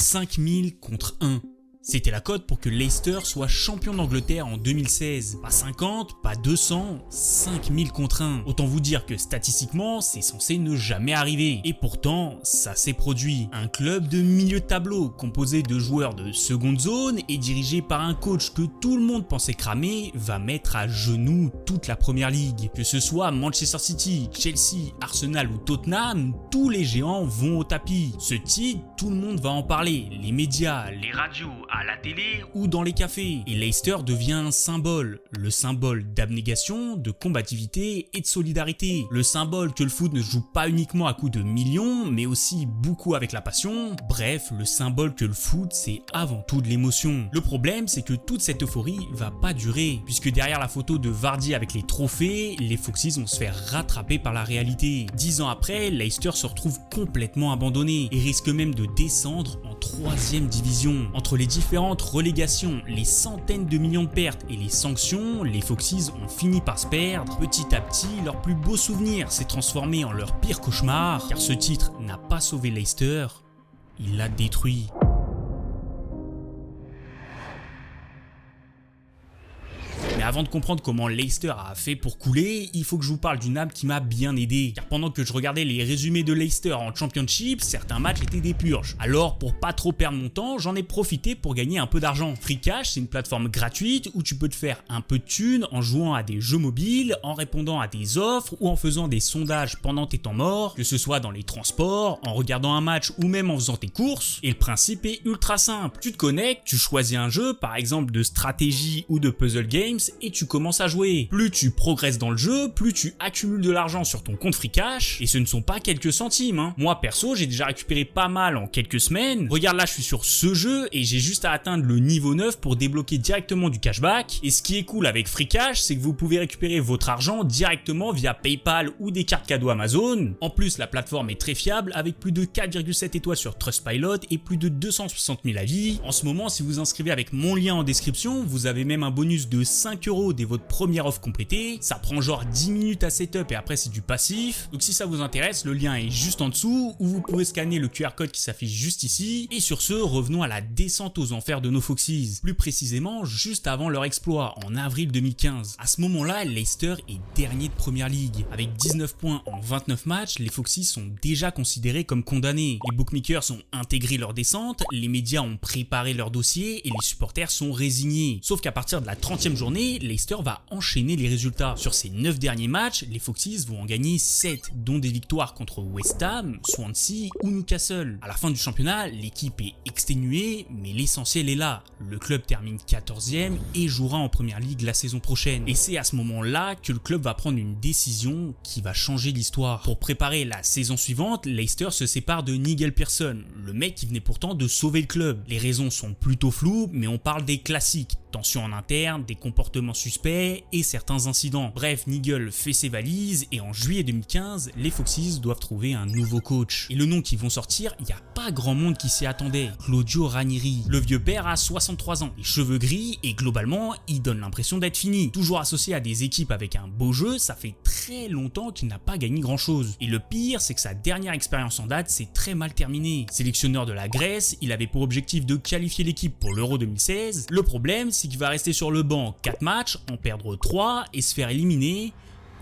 5000 contre 1. C'était la cote pour que Leicester soit champion d'Angleterre en 2016. Pas 50, pas 200, 5000 contre 1. Autant vous dire que statistiquement, c'est censé ne jamais arriver. Et pourtant, ça s'est produit. Un club de milieu de tableau, composé de joueurs de seconde zone et dirigé par un coach que tout le monde pensait cramer, va mettre à genoux toute la première ligue. Que ce soit Manchester City, Chelsea, Arsenal ou Tottenham, tous les géants vont au tapis. Ce titre, tout le monde va en parler. Les médias, les radios, à la télé ou dans les cafés. Et Leicester devient un symbole. Le symbole d'abnégation, de combativité et de solidarité. Le symbole que le foot ne joue pas uniquement à coups de millions, mais aussi beaucoup avec la passion. Bref, le symbole que le foot, c'est avant tout de l'émotion. Le problème, c'est que toute cette euphorie va pas durer, puisque derrière la photo de Vardy avec les trophées, les Foxes vont se faire rattraper par la réalité. 10 ans après, Leicester se retrouve complètement abandonné et risque même de descendre en 3e division. Entre les différentes relégations, les centaines de millions de pertes et les sanctions, les Foxes ont fini par se perdre. Petit à petit, leur plus beau souvenir s'est transformé en leur pire cauchemar, car ce titre n'a pas sauvé Leicester, il l'a détruit. Mais avant de comprendre comment Leicester a fait pour couler, il faut que je vous parle d'une âme qui m'a bien aidé. Car pendant que je regardais les résumés de Leicester en Championship, certains matchs étaient des purges. Alors pour pas trop perdre mon temps, j'en ai profité pour gagner un peu d'argent. Freecash, c'est une plateforme gratuite où tu peux te faire un peu de thunes en jouant à des jeux mobiles, en répondant à des offres ou en faisant des sondages pendant tes temps morts, que ce soit dans les transports, en regardant un match ou même en faisant tes courses. Et le principe est ultra simple. Tu te connectes, tu choisis un jeu, par exemple de stratégie ou de puzzle games, et tu commences à jouer. Plus tu progresses dans le jeu, plus tu accumules de l'argent sur ton compte Freecash, et ce ne sont pas quelques centimes, hein. Moi perso, j'ai déjà récupéré pas mal en quelques semaines. Regarde là, je suis sur ce jeu et j'ai juste à atteindre le niveau 9 pour débloquer directement du cashback. Et ce qui est cool avec Freecash, c'est que vous pouvez récupérer votre argent directement via PayPal ou des cartes cadeaux Amazon. En plus, la plateforme est très fiable avec plus de 4,7 étoiles sur Trustpilot et plus de 260 000 avis. En ce moment, si vous inscrivez avec mon lien en description, vous avez même un bonus de 5 € dès votre première offre complétée. Ça prend genre 10 minutes à setup et après c'est du passif. Donc si ça vous intéresse, le lien est juste en dessous où vous pouvez scanner le QR code qui s'affiche juste ici. Et sur ce, revenons à la descente aux enfers de nos Foxes. Plus précisément, juste avant leur exploit en avril 2015. À ce moment-là, Leicester est dernier de première ligue. Avec 19 points en 29 matchs, les Foxes sont déjà considérés comme condamnés. Les bookmakers ont intégré leur descente, les médias ont préparé leur dossier et les supporters sont résignés. Sauf qu'à partir de la 30e journée, Leicester va enchaîner les résultats. Sur ces 9 derniers matchs, les Foxes vont en gagner 7, dont des victoires contre West Ham, Swansea ou Newcastle. À la fin du championnat, l'équipe est exténuée, mais l'essentiel est là. Le club termine 14e et jouera en première ligue la saison prochaine. Et c'est à ce moment-là que le club va prendre une décision qui va changer l'histoire. Pour préparer la saison suivante, Leicester se sépare de Nigel Pearson, le mec qui venait pourtant de sauver le club. Les raisons sont plutôt floues, mais on parle des classiques. Tensions en interne, des comportements suspects et certains incidents. Bref, Nigel fait ses valises et en juillet 2015, les Foxes doivent trouver un nouveau coach. Et le nom qu'ils vont sortir, il n'y a pas grand monde qui s'y attendait. Claudio Ranieri. Le vieux père a 63 ans, les cheveux gris et globalement, il donne l'impression d'être fini. Toujours associé à des équipes avec un beau jeu, ça fait très longtemps qu'il n'a pas gagné grand chose. Et le pire, c'est que sa dernière expérience en date s'est très mal terminée. Sélectionneur de la Grèce, il avait pour objectif de qualifier l'équipe pour l'Euro 2016. Le problème, c'est qu'il va rester sur le banc 4 matchs, en perdre 3 et se faire éliminer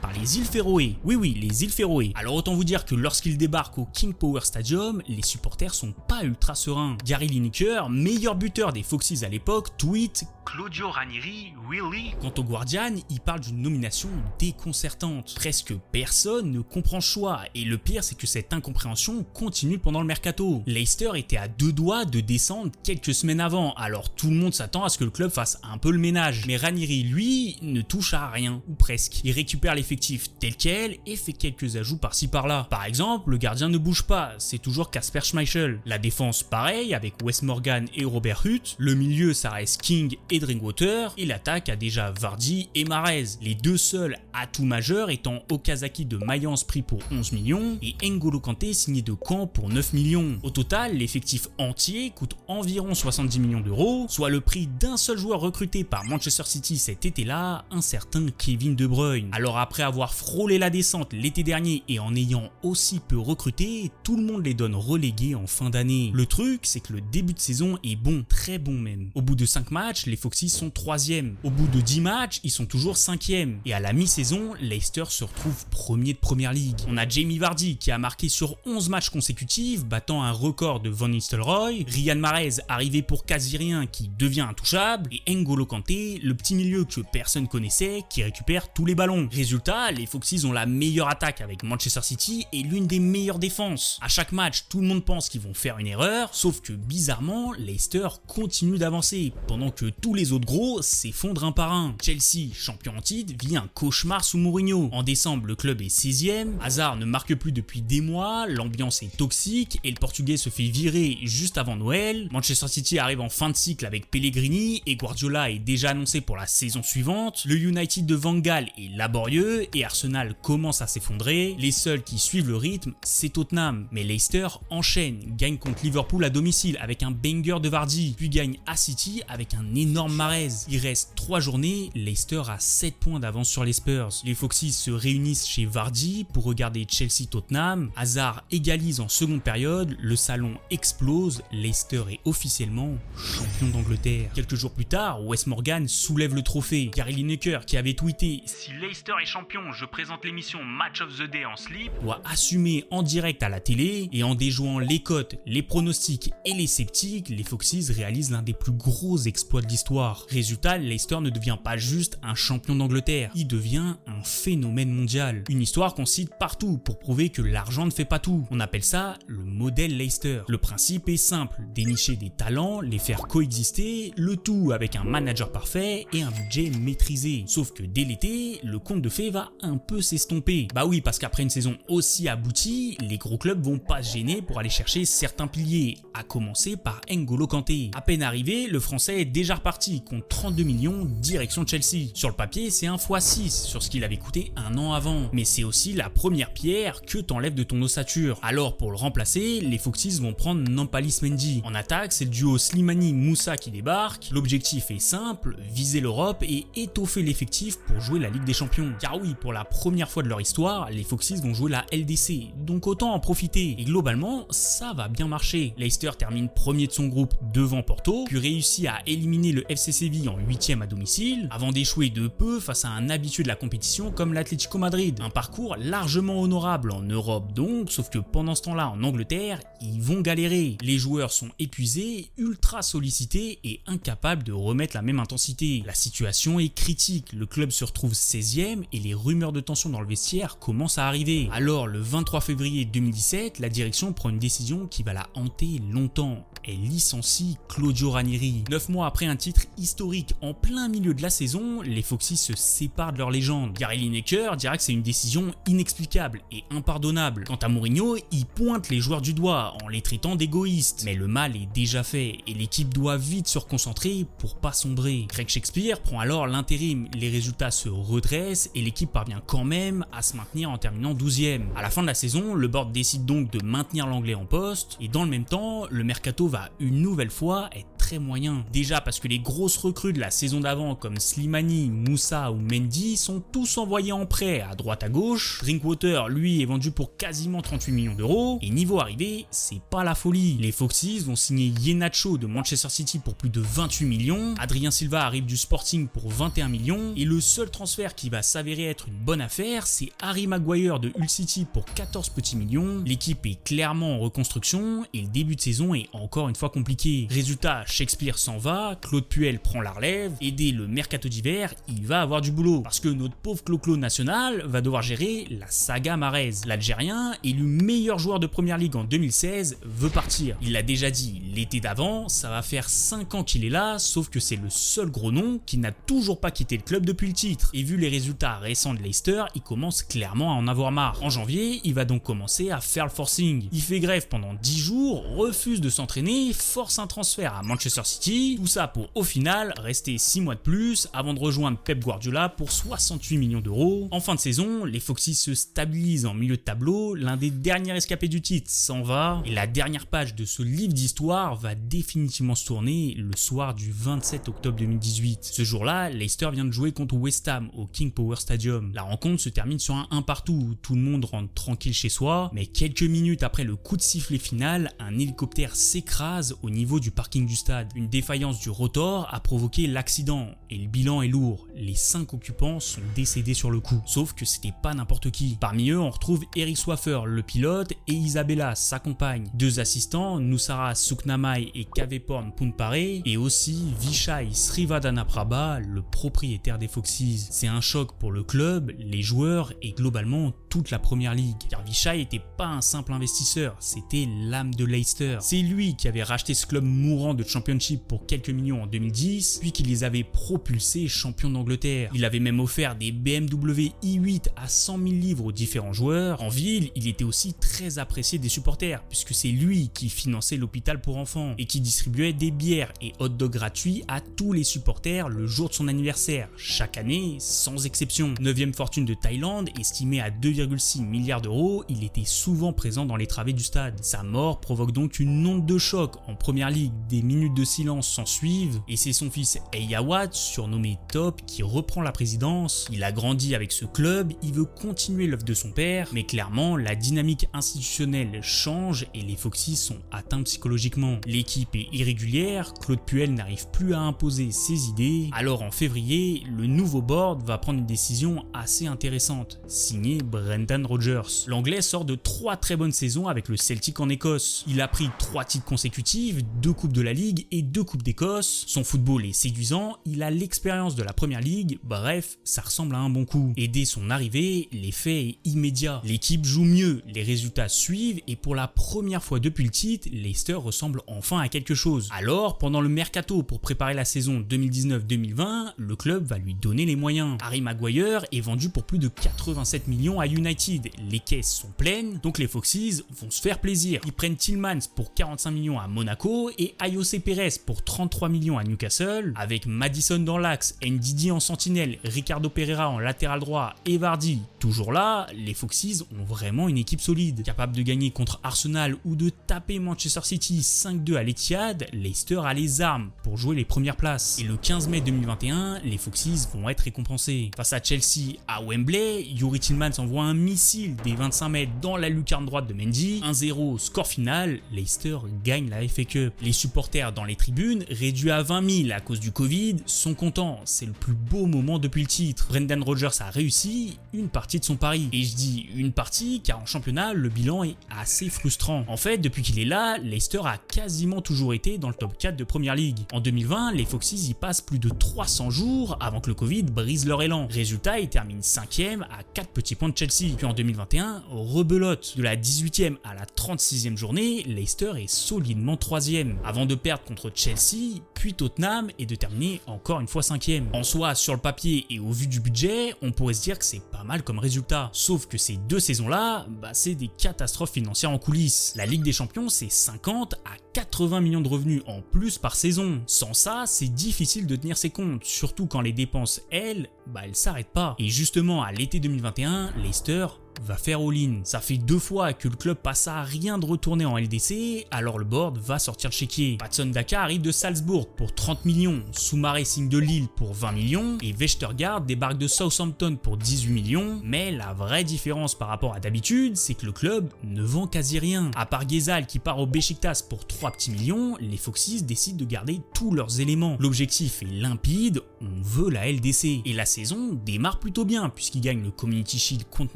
par les îles Féroé. Oui, les îles Féroé. Alors autant vous dire que lorsqu'il débarque au King Power Stadium, les supporters sont pas ultra sereins. Gary Lineker, meilleur buteur des Foxes à l'époque, tweet Claudio Ranieri, really? Quant au Guardian, il parle d'une nomination déconcertante. Presque personne ne comprend ce choix, et le pire c'est que cette incompréhension continue pendant le mercato. Leicester était à 2 doigts de descendre quelques semaines avant, alors tout le monde s'attend à ce que le club fasse un peu le ménage. Mais Ranieri, lui, ne touche à rien, ou presque. Il récupère l'effectif tel quel et fait quelques ajouts par-ci par-là. Par exemple, le gardien ne bouge pas, c'est toujours Kasper Schmeichel. La défense pareil, avec Wes Morgan et Robert Huth. Le milieu, ça reste King et Drinkwater, et l'attaque a déjà Vardy et Mahrez. Les deux seuls atouts majeurs étant Okazaki de Mayence pris pour 11 millions et N'Golo Kanté signé de Caen pour 9 millions. Au total, l'effectif entier coûte environ 70 millions d'euros, soit le prix d'un seul joueur recruté par Manchester City cet été-là, un certain Kevin De Bruyne. Alors après Après avoir frôlé la descente l'été dernier et en ayant aussi peu recruté, tout le monde les donne relégués en fin d'année. Le truc, c'est que le début de saison est bon, très bon même. Au bout de 5 matchs, les Foxys sont 3e. Au bout de 10 matchs, ils sont toujours 5e. Et à la mi-saison, Leicester se retrouve premier de Premier League. On a Jamie Vardy qui a marqué sur 11 matchs consécutifs, battant un record de Van Nistelrooy, Riyad Mahrez arrivé pour quasi rien qui devient intouchable, et N'Golo Kanté, le petit milieu que personne connaissait, qui récupère tous les ballons. Résultat, les Foxys ont la meilleure attaque avec Manchester City et l'une des meilleures défenses. À chaque match, tout le monde pense qu'ils vont faire une erreur, sauf que bizarrement, Leicester continue d'avancer, pendant que tous les autres gros s'effondrent un par un. Chelsea, champion en titre, vit un cauchemar sous Mourinho. En décembre, le club est 16e, Hazard ne marque plus depuis des mois, l'ambiance est toxique et le Portugais se fait virer juste avant Noël. Manchester City arrive en fin de cycle avec Pellegrini et Guardiola est déjà annoncé pour la saison suivante. Le United de Van Gaal est laborieux et Arsenal commence à s'effondrer. Les seuls qui suivent le rythme, c'est Tottenham. Mais Leicester enchaîne, gagne contre Liverpool à domicile avec un banger de Vardy, puis gagne à City avec un énorme Mahrez. Il reste 3 journées, Leicester a 7 points d'avance sur les Spurs. Les Foxys se réunissent chez Vardy pour regarder Chelsea-Tottenham. Hazard égalise en seconde période, le salon explose, Leicester est officiellement champion d'Angleterre. Quelques jours plus tard, Wes Morgan soulève le trophée. Gary Lineker, qui avait tweeté « Si Leicester est champion, je présente l'émission Match of the Day en slip », doit assumer en direct à la télé, et en déjouant les cotes, les pronostics et les sceptiques, les Foxys réalisent l'un des plus gros exploits de l'histoire. Résultat, Leicester ne devient pas juste un champion d'Angleterre, il devient un phénomène mondial. Une histoire qu'on cite partout pour prouver que l'argent ne fait pas tout. On appelle ça le modèle Leicester. Le principe est simple, dénicher des talents, les faire coexister, le tout avec un manager parfait et un budget maîtrisé. Sauf que dès l'été, le conte de fées va un peu s'estomper. Bah oui, parce qu'après une saison aussi aboutie, les gros clubs vont pas se gêner pour aller chercher certains piliers, à commencer par N'Golo Kanté. À peine arrivé, le français est déjà reparti, compte 32 millions direction Chelsea. Sur le papier, c'est un x6 sur ce qu'il avait coûté un an avant. Mais c'est aussi la première pierre que t'enlèves de ton ossature. Alors pour le remplacer, les Foxys vont prendre Nampalys Mendy. En attaque, c'est le duo Slimani-Moussa qui débarque. L'objectif est simple, viser l'Europe et étoffer l'effectif pour jouer la Ligue des Champions. Car oui, pour la première fois de leur histoire, les Foxys vont jouer la LDC, donc autant en profiter. Et globalement, ça va bien marcher. Leicester termine premier de son groupe devant Porto, puis réussit à éliminer le FC Séville en 8e à domicile, avant d'échouer de peu face à un habitué de la compétition comme l'Atlético Madrid. Un parcours largement honorable en Europe donc, sauf que pendant ce temps-là en Angleterre, ils vont galérer. Les joueurs sont épuisés, ultra sollicités et incapables de remettre la même intensité. La situation est critique, le club se retrouve 16e et les rumeurs de tension dans le vestiaire commencent à arriver. Alors le 23 février 2017, la direction prend une décision qui va la hanter longtemps. Elle licencie Claudio Ranieri. 9 mois après un titre historique en plein milieu de la saison, les Foxys se séparent de leur légende. Gary Lineker dira que c'est une décision inexplicable et impardonnable. Quant à Mourinho, il pointe les joueurs du doigt en les traitant d'égoïstes. Mais le mal est déjà fait et l'équipe doit vite se reconcentrer pour pas sombrer. Craig Shakespeare prend alors l'intérim, les résultats se redressent et l'équipe parvient quand même à se maintenir en terminant 12e. À la fin de la saison, le board décide donc de maintenir l'anglais en poste et dans le même temps, le mercato va une nouvelle fois être très moyen. Déjà parce que les grosses recrues de la saison d'avant comme Slimani, Moussa ou Mendy sont tous envoyés en prêt à droite à gauche. Drinkwater, lui, est vendu pour quasiment 38 millions d'euros. Et niveau arrivée, c'est pas la folie. Les Foxys vont signer Iheanacho de Manchester City pour plus de 28 millions. Adrien Silva arrive du Sporting pour 21 millions. Et le seul transfert qui va s'avérer être une bonne affaire, c'est Harry Maguire de Hull City pour 14 petits millions. L'équipe est clairement en reconstruction et le début de saison est encore une fois compliqué. Résultat, Shakespeare s'en va, Claude Puel prend la relève et dès le mercato d'hiver, il va avoir du boulot parce que notre pauvre Clo-Clo national va devoir gérer la saga Mahrez. L'Algérien, élu meilleur joueur de Première Ligue en 2016, veut partir. Il l'a déjà dit l'été d'avant, ça va faire 5 ans qu'il est là, sauf que c'est le seul gros nom qui n'a toujours pas quitté le club depuis le titre. Et vu les résultats récents de Leicester, il commence clairement à en avoir marre. En janvier, il va donc commencer à faire le forcing. Il fait grève pendant 10 jours, refuse de s'entraîner, force un transfert à Manchester Manchester City, tout ça pour au final rester 6 mois de plus avant de rejoindre Pep Guardiola pour 68 millions d'euros. En fin de saison, les Foxes se stabilisent en milieu de tableau, l'un des derniers rescapés du titre s'en va, et la dernière page de ce livre d'histoire va définitivement se tourner le soir du 27 octobre 2018. Ce jour-là, Leicester vient de jouer contre West Ham au King Power Stadium. La rencontre se termine sur un 1 partout où tout le monde rentre tranquille chez soi, mais quelques minutes après le coup de sifflet final, un hélicoptère s'écrase au niveau du parking du stade. Une défaillance du rotor a provoqué l'accident et le bilan est lourd. Les 5 occupants sont décédés sur le coup. Sauf que c'était pas n'importe qui. Parmi eux, on retrouve Eric Swaffer, le pilote, et Isabella, sa compagne. 2 assistants, Nusara Suknamai et Kaveporn Poonpare, et aussi Vishai Srivadhanaprabha, le propriétaire des Foxes. C'est un choc pour le club, les joueurs et globalement toute la première ligue. Car Vishai était pas un simple investisseur, c'était l'âme de Leicester. C'est lui qui avait racheté ce club mourant de Championship pour quelques millions en 2010, puis qui les avait propulsés champions d'Angleterre. Il avait même offert des BMW i8 à 100 000 livres aux différents joueurs. En ville, il était aussi très apprécié des supporters, puisque c'est lui qui finançait l'hôpital pour enfants et qui distribuait des bières et hot dogs gratuits à tous les supporters le jour de son anniversaire, chaque année sans exception. 9e fortune de Thaïlande, estimée à 2,6 milliards d'euros, il était souvent présent dans les travées du stade. Sa mort provoque donc une onde de choc en première ligue, des minutes de silence s'en suivent, et c'est son fils Eyawad, surnommé Top, qui reprend la présidence. Il a grandi avec ce club, il veut continuer l'œuvre de son père, mais clairement la dynamique institutionnelle change et les Foxes sont atteints psychologiquement. L'équipe est irrégulière, Claude Puel n'arrive plus à imposer ses idées, alors en février, le nouveau board va prendre une décision assez intéressante, signer Brendan Rodgers. L'anglais sort de 3 très bonnes saisons avec le Celtic en Écosse. Il a pris 3 titres consécutifs, 2 coupes de la Ligue et 2 coupes d'Écosse. Son football est séduisant, il a l'expérience de la première ligue, bref, ça ressemble à un bon coup. Et dès son arrivée, l'effet est immédiat. L'équipe joue mieux, les résultats suivent et pour la première fois depuis le titre, Leicester ressemble enfin à quelque chose. Alors, pendant le mercato pour préparer la saison 2019-2020, le club va lui donner les moyens. Harry Maguire est vendu pour plus de 87 millions à United. Les caisses sont pleines, donc les Foxes vont se faire plaisir. Ils prennent Tillmans pour 45 millions à Monaco et Ayose Perez pour 33 millions à Newcastle. Avec Maddison dans l'axe, Ndidi en sentinelle, Ricardo Pereira en latéral droit et Vardy toujours là, les Foxes ont vraiment une équipe solide. Capable de gagner contre Arsenal ou de taper Manchester City 5-2 à l'Etihad, Leicester a les armes pour jouer les premières places. Et le 15 mai 2021, les Foxes vont être récompensés. Face à Chelsea à Wembley, Youri Tillmans envoie un missile des 25 mètres dans la lucarne droite de Mendy. 1-0, score final, Leicester gagne la FA Cup. Les supporters dans les tribunes, réduits à 20 000 à cause du Covid, sont contents. C'est le plus beau moment depuis le titre. Brendan Rodgers a réussi une partie de son pari. Et je dis une partie car en championnat, le bilan est assez frustrant. En fait, depuis qu'il est là, Leicester a quasiment toujours été dans le top 4 de Premier League. En 2020, les Foxes y passent plus de 300 jours avant que le Covid brise leur élan. Résultat, ils terminent 5e à 4 petits points de Chelsea. Puis en 2021, rebelote. De la 18e à la 36e journée, Leicester est solidement 3e. Avant de perdre contre Chelsea, puis Tottenham et de terminer encore une fois 5e. En soi, sur le papier et au vu du budget, on pourrait se dire que c'est pas mal comme résultat. Sauf que ces 2 saisons-là, c'est des catastrophes financières en coulisses. La Ligue des Champions, c'est 50 à 80 millions de revenus en plus par saison. Sans ça, c'est difficile de tenir ses comptes, surtout quand les dépenses, elles s'arrêtent pas. Et justement, à l'été 2021, Leicester va faire all-in. Ça fait 2 fois que le club passe à rien de retourner en LDC, alors le board va sortir le chéquier. Patson Daka arrive de Salzbourg pour 30 millions, Souma Racing de Lille pour 20 millions et Vestergaard débarque de Southampton pour 18 millions. Mais la vraie différence par rapport à d'habitude, c'est que le club ne vend quasi rien. À part Ghezal qui part au Beşiktaş pour 3 petits millions, les Foxes décident de garder tous leurs éléments. L'objectif est limpide, on veut la LDC. Et la saison démarre plutôt bien puisqu'ils gagnent le Community Shield contre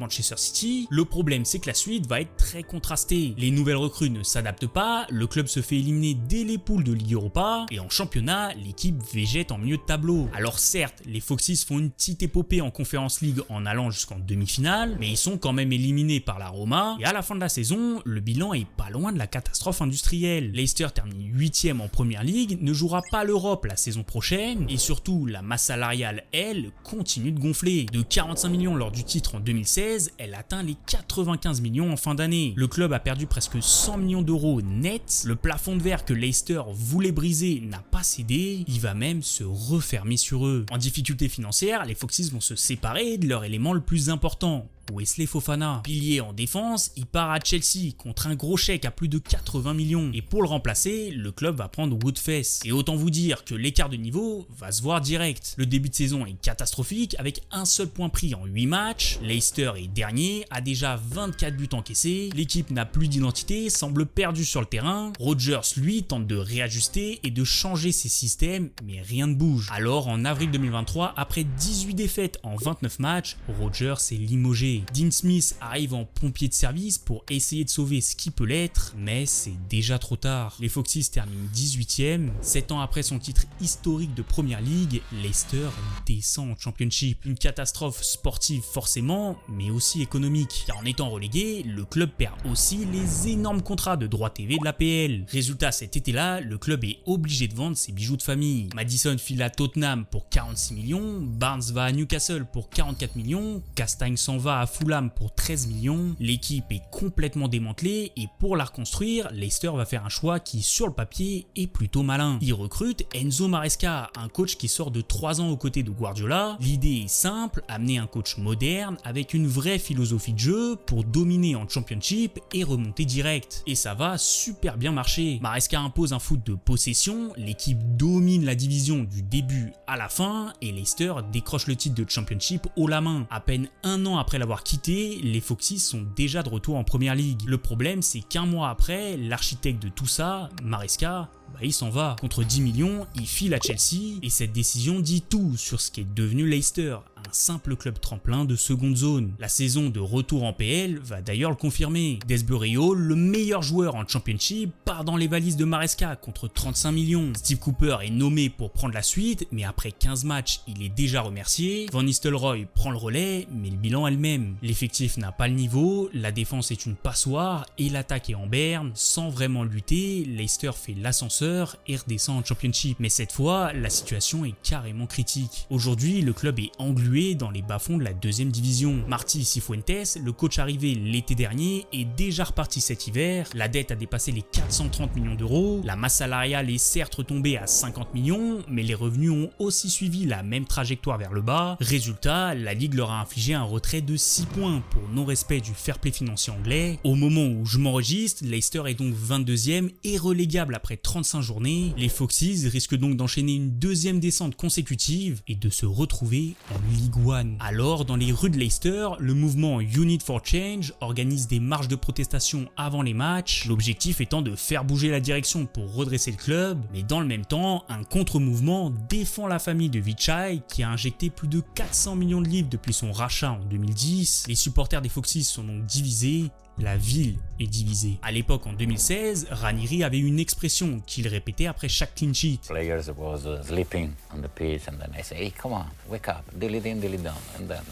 Manchester City. Le problème, c'est que la suite va être très contrastée. Les nouvelles recrues ne s'adaptent pas, le club se fait éliminer dès les poules de Ligue Europa, et en championnat, l'équipe végète en milieu de tableau. Alors certes, les Foxes font une petite épopée en Conference League en allant jusqu'en demi-finale, mais ils sont quand même éliminés par la Roma, et à la fin de la saison, le bilan est pas loin de la catastrophe industrielle. Leicester termine 8e en Première Ligue, ne jouera pas l'Europe la saison prochaine, et surtout, la masse salariale, elle, continue de gonfler. De 45 millions lors du titre en 2016, elle a atteint les 95 millions en fin d'année. Le club a perdu presque 100 millions d'euros net. Le plafond de verre que Leicester voulait briser n'a pas cédé. Il va même se refermer sur eux. En difficulté financière, les Foxes vont se séparer de leur élément le plus important. Wesley Fofana. Pilier en défense, il part à Chelsea contre un gros chèque à plus de 80 millions. Et pour le remplacer, le club va prendre Woodface. Et autant vous dire que l'écart de niveau va se voir direct. Le début de saison est catastrophique avec un seul point pris en 8 matchs. Leicester est dernier, a déjà 24 buts encaissés. L'équipe n'a plus d'identité, semble perdue sur le terrain. Rodgers, lui, tente de réajuster et de changer ses systèmes, mais rien ne bouge. Alors en avril 2023, après 18 défaites en 29 matchs, Rodgers est limogé. Dean Smith arrive en pompier de service pour essayer de sauver ce qui peut l'être, mais c'est déjà trop tard. Les Foxes terminent 18e. 7 ans après son titre historique de Premier League, Leicester descend en Championship. Une catastrophe sportive forcément, mais aussi économique. Car en étant relégué, le club perd aussi les énormes contrats de droits TV de l'APL. Résultat, cet été-là, le club est obligé de vendre ses bijoux de famille. Maddison file à Tottenham pour 46 millions, Barnes va à Newcastle pour 44 millions, Castagne s'en va à Fulham pour 13 millions, l'équipe est complètement démantelée et pour la reconstruire, Leicester va faire un choix qui sur le papier est plutôt malin. Il recrute Enzo Maresca, un coach qui sort de 3 ans aux côtés de Guardiola. L'idée est simple, amener un coach moderne avec une vraie philosophie de jeu pour dominer en Championship et remonter direct. Et ça va super bien marcher. Maresca impose un foot de possession, l'équipe domine la division du début à la fin et Leicester décroche le titre de Championship haut la main. À peine un an après l'avoir quitté, les Foxes sont déjà de retour en Premier League. Le problème, c'est qu'un mois après, l'architecte de tout ça, Maresca, il s'en va. Contre 10 millions, il file à Chelsea et cette décision dit tout sur ce qui est devenu Leicester, un simple club tremplin de seconde zone. La saison de retour en PL va d'ailleurs le confirmer. Desbury Hall, le meilleur joueur en Championship, part dans les valises de Maresca contre 35 millions. Steve Cooper est nommé pour prendre la suite, mais après 15 matchs, il est déjà remercié. Van Nistelrooy prend le relais, mais le bilan est le même. L'effectif n'a pas le niveau, la défense est une passoire et l'attaque est en berne. Sans vraiment lutter, Leicester fait l'ascenseur et redescend en Championship. Mais cette fois, la situation est carrément critique. Aujourd'hui, le club est englué dans les bas-fonds de la deuxième division. Martí Cifuentes, le coach arrivé l'été dernier, est déjà reparti cet hiver. La dette a dépassé les 430 millions d'euros. La masse salariale est certes retombée à 50 millions, mais les revenus ont aussi suivi la même trajectoire vers le bas. Résultat, la Ligue leur a infligé un retrait de 6 points pour non-respect du fair play financier anglais. Au moment où je m'enregistre, Leicester est donc 22e et relégable après 35 journées. Les Foxes risquent donc d'enchaîner une deuxième descente consécutive et de se retrouver en Ligue 1. Alors, dans les rues de Leicester, le mouvement Unit for Change organise des marches de protestation avant les matchs, l'objectif étant de faire bouger la direction pour redresser le club, mais dans le même temps, un contre-mouvement défend la famille de Vichai qui a injecté plus de 400 millions de livres depuis son rachat en 2010. Les supporters des Foxes sont donc divisés. La ville est divisée. À l'époque, en 2016, Ranieri avait une expression qu'il répétait après chaque clean sheet. Players was sleeping on the pitch and then I say, hey, come on, wake up, dilly din, dilly down, and then...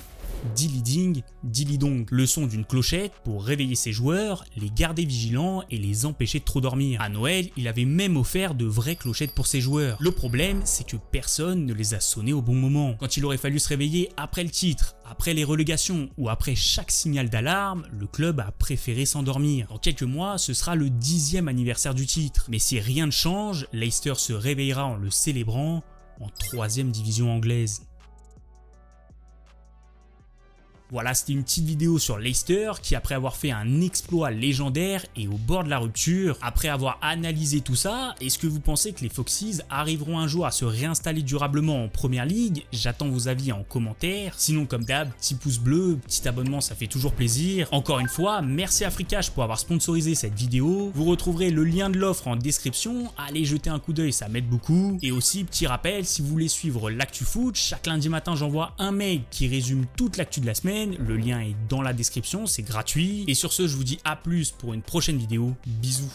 Dilly ding, dilly dong, le son d'une clochette pour réveiller ses joueurs, les garder vigilants et les empêcher de trop dormir. À Noël, il avait même offert de vraies clochettes pour ses joueurs. Le problème, c'est que personne ne les a sonnées au bon moment. Quand il aurait fallu se réveiller après le titre, après les relégations ou après chaque signal d'alarme, le club a préféré s'endormir. Dans quelques mois, ce sera le 10e anniversaire du titre. Mais si rien ne change, Leicester se réveillera en le célébrant en 3e division anglaise. Voilà, c'était une petite vidéo sur Leicester qui, après avoir fait un exploit légendaire, est au bord de la rupture. Après avoir analysé tout ça, est-ce que vous pensez que les Foxes arriveront un jour à se réinstaller durablement en Premier League? J'attends vos avis en commentaire. Sinon, comme d'hab, petit pouce bleu, petit abonnement, ça fait toujours plaisir. Encore une fois, merci à Freecash pour avoir sponsorisé cette vidéo. Vous retrouverez le lien de l'offre en description. Allez jeter un coup d'œil, ça m'aide beaucoup. Et aussi, petit rappel, si vous voulez suivre l'actu foot, chaque lundi matin, j'envoie un mail qui résume toute l'actu de la semaine. Le lien est dans la description, c'est gratuit. Et sur ce, je vous dis à plus pour une prochaine vidéo. Bisous.